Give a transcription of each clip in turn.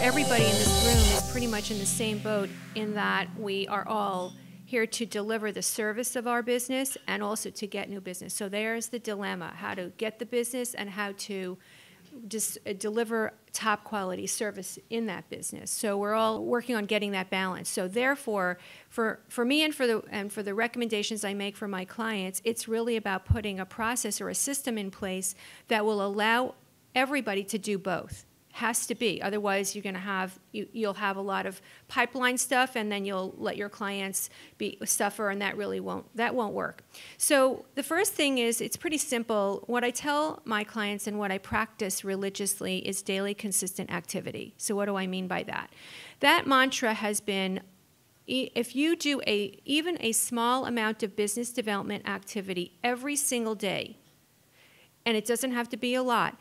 everybody in this room is pretty much in the same boat in that we are all here to deliver the service of our business and also to get new business. So there's the dilemma, how to get the business and how to just deliver top quality service in that business. So we're all working on getting that balance. So therefore, for me and for the recommendations I make for my clients, it's really about putting a process or a system in place that will allow everybody to do both. Has to be. Otherwise, you're going to have you'll have a lot of pipeline stuff, and then you'll let your clients suffer, and that really won't work. So the first thing is, it's pretty simple. What I tell my clients and what I practice religiously is daily consistent activity. So what do I mean by that? That mantra has been, if you do even a small amount of business development activity every single day, and it doesn't have to be a lot,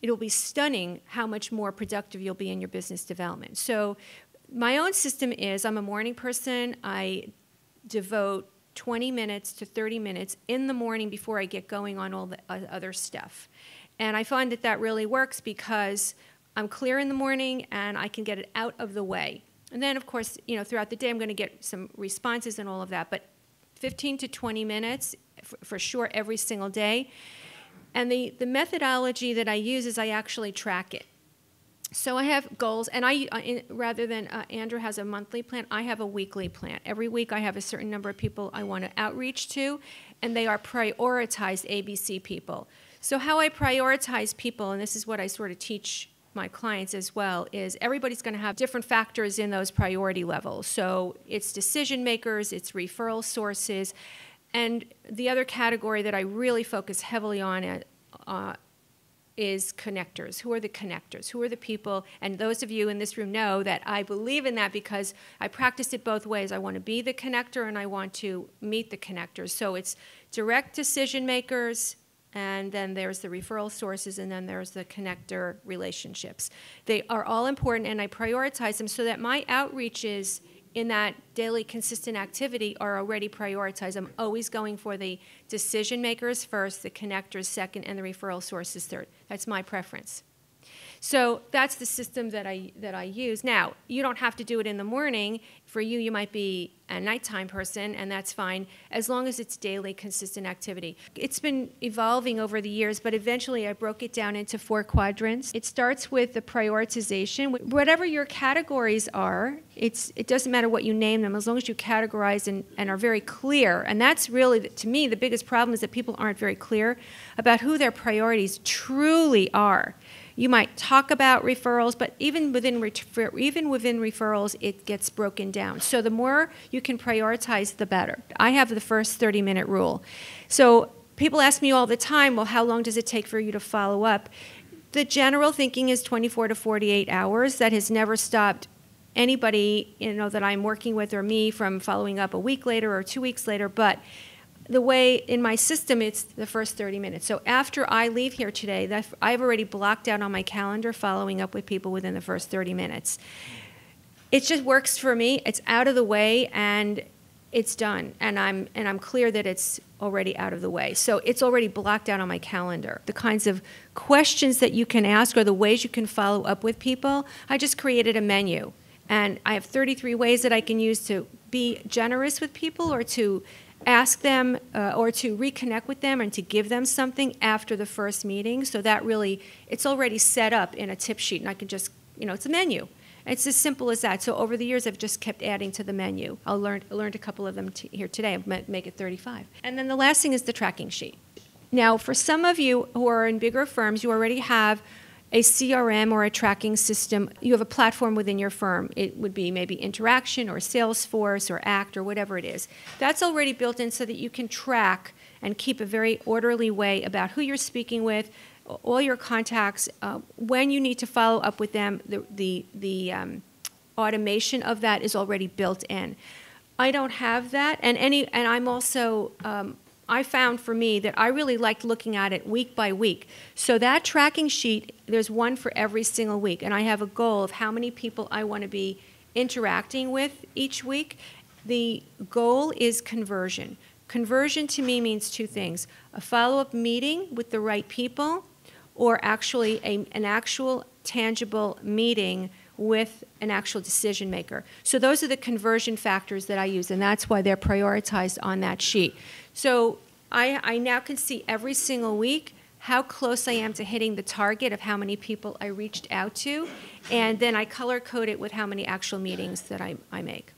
it'll be stunning how much more productive you'll be in your business development. So my own system is, I'm a morning person. I devote 20 minutes to 30 minutes in the morning before I get going on all the other stuff. And I find that that really works because I'm clear in the morning and I can get it out of the way. And then, of course, throughout the day I'm going to get some responses and all of that, but 15 to 20 minutes for sure every single day. And the methodology that I use is I actually track it. So I have goals, and rather than Andrew has a monthly plan, I have a weekly plan. Every week I have a certain number of people I want to outreach to, and they are prioritized ABC people. So how I prioritize people, and this is what I sort of teach my clients as well, is everybody's going to have different factors in those priority levels. So it's decision makers, it's referral sources, and the other category that I really focus heavily on is connectors. Who are the connectors? Who are the people? And those of you in this room know that I believe in that because I practice it both ways. I want to be the connector and I want to meet the connectors. So it's direct decision makers, and then there's the referral sources, and then there's the connector relationships. They are all important, and I prioritize them so that my outreaches in that daily consistent activity are already prioritized. I'm always going for the decision makers first, the connectors second, and the referral sources third. That's my preference. So that's the system that I use. Now, you don't have to do it in the morning. For you, you might be a nighttime person, and that's fine, as long as it's daily consistent activity. It's been evolving over the years, but eventually I broke it down into 4 quadrants. It starts with the prioritization. Whatever your categories are, it doesn't matter what you name them, as long as you categorize and are very clear. And that's really, to me, the biggest problem is that people aren't very clear about who their priorities truly are. You might talk about referrals, but even within referrals, it gets broken down. So the more you can prioritize, the better. I have the first 30-minute rule. So people ask me all the time, well, how long does it take for you to follow up? The general thinking is 24 to 48 hours. That has never stopped anybody that I'm working with or me from following up a week later or 2 weeks later, but the way in my system, it's the first 30 minutes. So after I leave here today, I've already blocked out on my calendar following up with people within the first 30 minutes. It just works for me. It's out of the way, and it's done. And I'm clear that it's already out of the way. So it's already blocked out on my calendar. The kinds of questions that you can ask or the ways you can follow up with people, I just created a menu. And I have 33 ways that I can use to be generous with people or to ask them or to reconnect with them and to give them something after the first meeting. So that really, it's already set up in a tip sheet, and I can just, it's a menu. It's as simple as that. So over the years, I've just kept adding to the menu. I learned a couple of them here today. I'll make it 35. And then the last thing is the tracking sheet. Now, for some of you who are in bigger firms, you already have a CRM or a tracking system. You have a platform within your firm. It would be maybe Interaction or Salesforce or ACT or whatever it is. That's already built in so that you can track and keep a very orderly way about who you're speaking with, all your contacts, when you need to follow up with them. The automation of that is already built in. I don't have that, and I'm also I found for me that I really liked looking at it week by week. So that tracking sheet, there's one for every single week, and I have a goal of how many people I want to be interacting with each week. The goal is conversion. Conversion to me means 2 things: a follow-up meeting with the right people, or actually an actual tangible meeting with an actual decision maker. So those are the conversion factors that I use, and that's why they're prioritized on that sheet. So I now can see every single week how close I am to hitting the target of how many people I reached out to, and then I color code it with how many actual meetings that I make.